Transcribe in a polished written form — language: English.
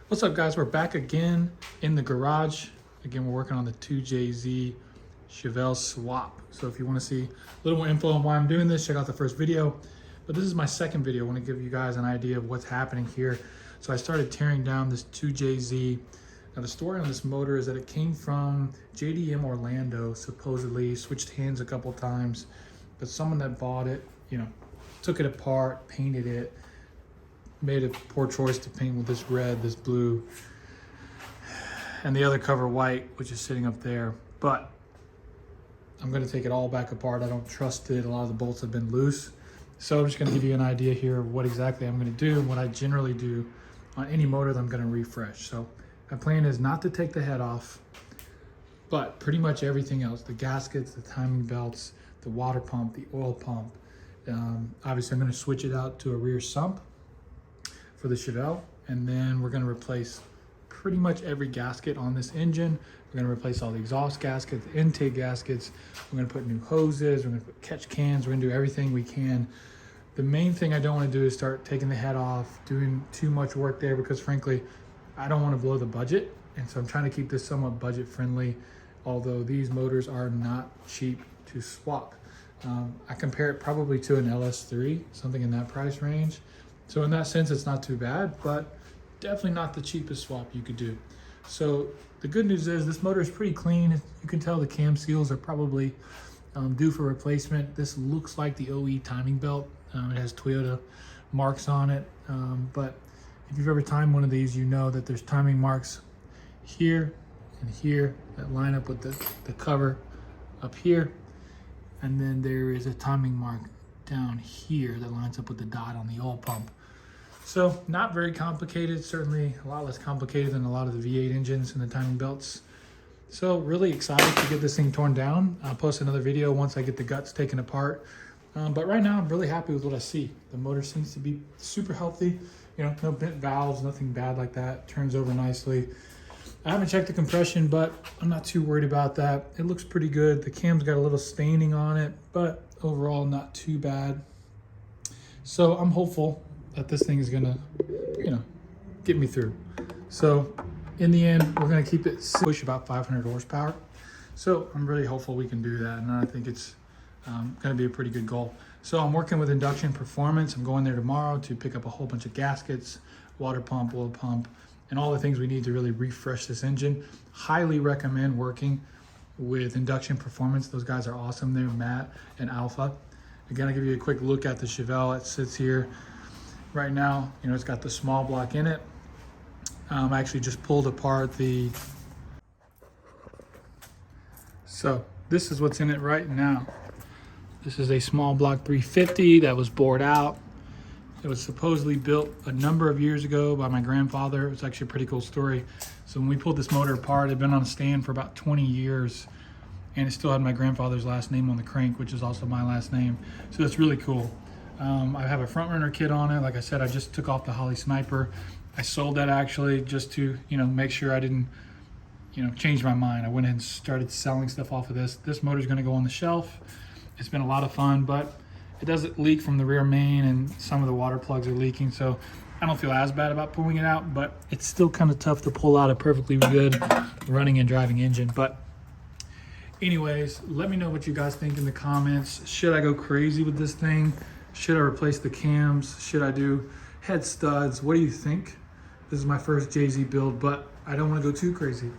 What's up, guys? We're back again in the garage. Again, we're working on the 2JZ Chevelle swap. So if you want to see a little more info on why I'm doing this, check out the first video. But this is my second video. I want to give you guys an idea of what's happening here. So I started tearing down this 2JZ. Now the story on this motor is that it came from JDM Orlando, supposedly switched hands a couple times, but someone that bought it, took it apart, painted it, made a poor choice to paint with this red, this blue, and the other cover white, which is sitting up there. But I'm gonna take it all back apart. I don't trust it. A lot of the bolts have been loose. So I'm just gonna give you an idea here of what exactly I'm gonna do and what I generally do on any motor that I'm gonna refresh. So my plan is not to take the head off, but pretty much everything else, the gaskets, the timing belts, the water pump, the oil pump. Obviously I'm gonna switch it out to a rear sump for the Chevelle, and then we're going to replace pretty much every gasket on this engine. We're going to replace all the exhaust gaskets, the intake gaskets. We're going to put new hoses. We're going to put catch cans. We're going to do everything we can. The main thing I don't want to do is start taking the head off, doing too much work there, because frankly, I don't want to blow the budget. And so I'm trying to keep this somewhat budget friendly, although these motors are not cheap to swap. I compare it probably to an LS3, something in that price range. So in that sense, it's not too bad, but definitely not the cheapest swap you could do. So the good news is this motor is pretty clean. You can tell the cam seals are probably due for replacement. This looks like the OE timing belt. It has Toyota marks on it. But if you've ever timed one of these, you know that there's timing marks here and here that line up with the cover up here. And then there is a timing mark down here that lines up with the dot on the oil pump. So not very complicated, certainly a lot less complicated than a lot of the V8 engines and the timing belts. So really excited to get this thing torn down. I'll post another video once I get the guts taken apart. But right now I'm really happy with what I see. The motor seems to be super healthy. No bent valves, nothing bad like that. Turns over nicely. I haven't checked the compression, but I'm not too worried about that. It looks pretty good. The cam's got a little staining on it, but overall not too bad. So I'm hopeful that this thing is gonna, get me through. So in the end, we're gonna keep it push about 500 horsepower. So I'm really hopeful we can do that, and I think it's gonna be a pretty good goal. So I'm working with Induction Performance. I'm going there tomorrow to pick up a whole bunch of gaskets, water pump, oil pump, and all the things we need to really refresh this engine. Highly recommend working with Induction Performance. Those guys are awesome. They're Matt and Alpha. Again, I'll give you a quick look at the Chevelle. It sits here right now. It's got the small block in it. I actually just pulled apart so this is what's in it right now. This is a small block 350 that was bored out. It was supposedly built a number of years ago by my grandfather. It was actually a pretty cool story. So when we pulled this motor apart, it had been on a stand for about 20 years, and it still had my grandfather's last name on the crank, which is also my last name. So that's really cool. I have a front runner kit on it. Like I said, I just took off the Holly Sniper. I sold that actually just to, make sure I didn't, change my mind. I went ahead and started selling stuff off of this. This motor is going to go on the shelf. It's been a lot of fun, but it doesn't leak from the rear main, and some of the water plugs are leaking. So I don't feel as bad about pulling it out, but it's still kind of tough to pull out a perfectly good running and driving engine. But anyways, let me know what you guys think in the comments. Should I go crazy with this thing? Should I replace the cams? Should I do head studs? What do you think? This is my first JZ build, but I don't want to go too crazy.